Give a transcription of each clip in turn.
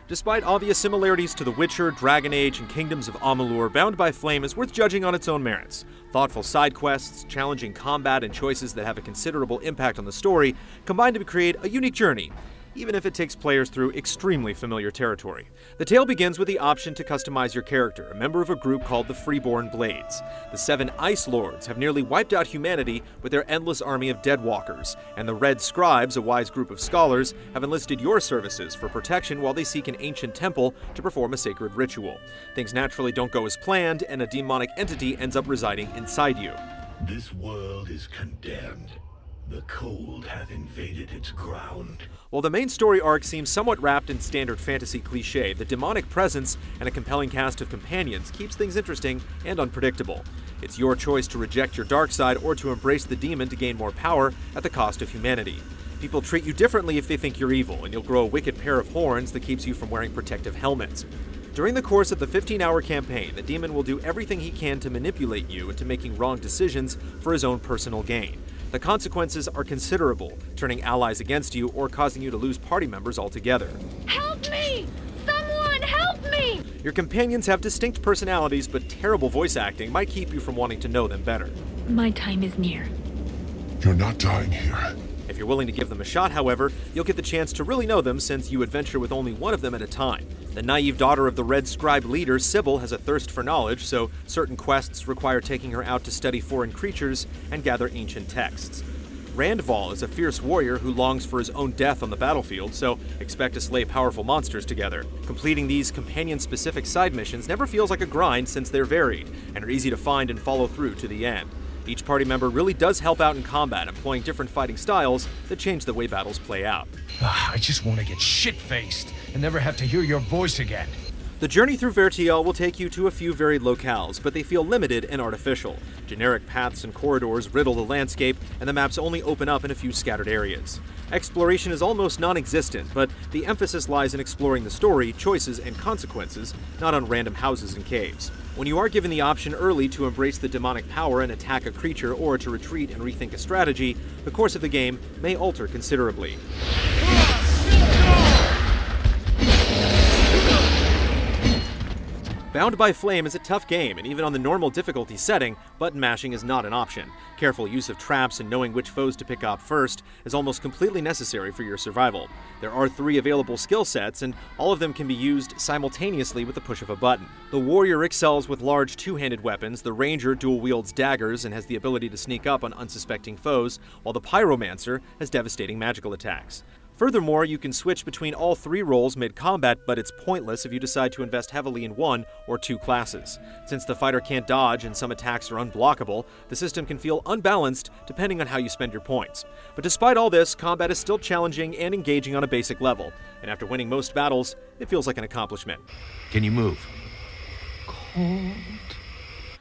Despite obvious similarities to The Witcher, Dragon Age, and Kingdoms of Amalur, Bound by Flame is worth judging on its own merits. Thoughtful side quests, challenging combat, and choices that have a considerable impact on the story combine to create a unique journey, even if it takes players through extremely familiar territory. The tale begins with the option to customize your character, a member of a group called the Freeborn Blades. The 7 Ice Lords have nearly wiped out humanity with their endless army of Deadwalkers, and the Red Scribes, a wise group of scholars, have enlisted your services for protection while they seek an ancient temple to perform a sacred ritual. Things naturally don't go as planned, and a demonic entity ends up residing inside you. This world is condemned. The cold hath invaded its ground. While the main story arc seems somewhat wrapped in standard fantasy cliché, the demonic presence and a compelling cast of companions keeps things interesting and unpredictable. It's your choice to reject your dark side or to embrace the demon to gain more power at the cost of humanity. People treat you differently if they think you're evil, and you'll grow a wicked pair of horns that keeps you from wearing protective helmets. During the course of the 15-hour campaign, the demon will do everything he can to manipulate you into making wrong decisions for his own personal gain. The consequences are considerable, turning allies against you or causing you to lose party members altogether. Help me! Someone help me! Your companions have distinct personalities, but terrible voice acting might keep you from wanting to know them better. My time is near. You're not dying here. If you're willing to give them a shot, however, you'll get the chance to really know them since you adventure with only one of them at a time. The naive daughter of the Red Scribe leader, Sybil, has a thirst for knowledge, so certain quests require taking her out to study foreign creatures and gather ancient texts. Randval is a fierce warrior who longs for his own death on the battlefield, so expect to slay powerful monsters together. Completing these companion-specific side missions never feels like a grind since they're varied, and are easy to find and follow through to the end. Each party member really does help out in combat, employing different fighting styles that change the way battles play out. I just want to get shit-faced and never have to hear your voice again. The journey through Vertiel will take you to a few varied locales, but they feel limited and artificial. Generic paths and corridors riddle the landscape, and the maps only open up in a few scattered areas. Exploration is almost non-existent, but the emphasis lies in exploring the story, choices, and consequences, not on random houses and caves. When you are given the option early to embrace the demonic power and attack a creature or to retreat and rethink a strategy, the course of the game may alter considerably. Bound by Flame is a tough game, and even on the normal difficulty setting, button mashing is not an option. Careful use of traps and knowing which foes to pick off first is almost completely necessary for your survival. There are 3 available skill sets, and all of them can be used simultaneously with the push of a button. The Warrior excels with large two-handed weapons, the Ranger dual wields daggers and has the ability to sneak up on unsuspecting foes, while the Pyromancer has devastating magical attacks. Furthermore, you can switch between all 3 roles mid-combat, but it's pointless if you decide to invest heavily in 1 or 2 classes. Since the fighter can't dodge and some attacks are unblockable, the system can feel unbalanced depending on how you spend your points. But despite all this, combat is still challenging and engaging on a basic level, and after winning most battles, it feels like an accomplishment. Can you move? Cold.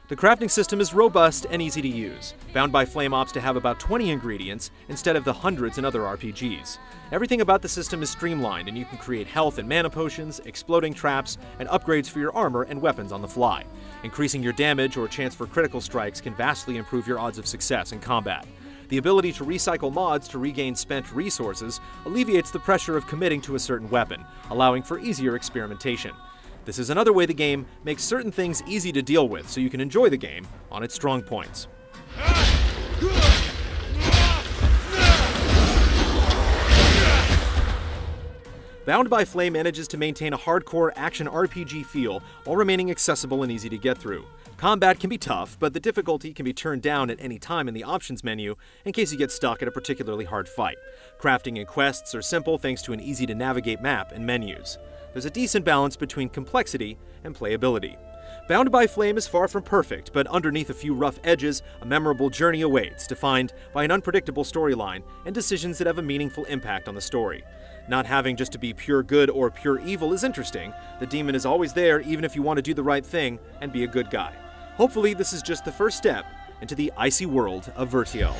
The crafting system is robust and easy to use. Bound by Flame opts to have about 20 ingredients instead of the hundreds in other RPGs. Everything about the system is streamlined, and you can create health and mana potions, exploding traps, and upgrades for your armor and weapons on the fly. Increasing your damage or chance for critical strikes can vastly improve your odds of success in combat. The ability to recycle mods to regain spent resources alleviates the pressure of committing to a certain weapon, allowing for easier experimentation. This is another way the game makes certain things easy to deal with so you can enjoy the game on its strong points. Bound by Flame manages to maintain a hardcore action RPG feel while remaining accessible and easy to get through. Combat can be tough, but the difficulty can be turned down at any time in the options menu in case you get stuck at a particularly hard fight. Crafting and quests are simple thanks to an easy-to-navigate map and menus. There's a decent balance between complexity and playability. Bound by Flame is far from perfect, but underneath a few rough edges, a memorable journey awaits, defined by an unpredictable storyline and decisions that have a meaningful impact on the story. Not having just to be pure good or pure evil is interesting. The demon is always there even if you want to do the right thing and be a good guy. Hopefully this is just the first step into the icy world of Vertiel.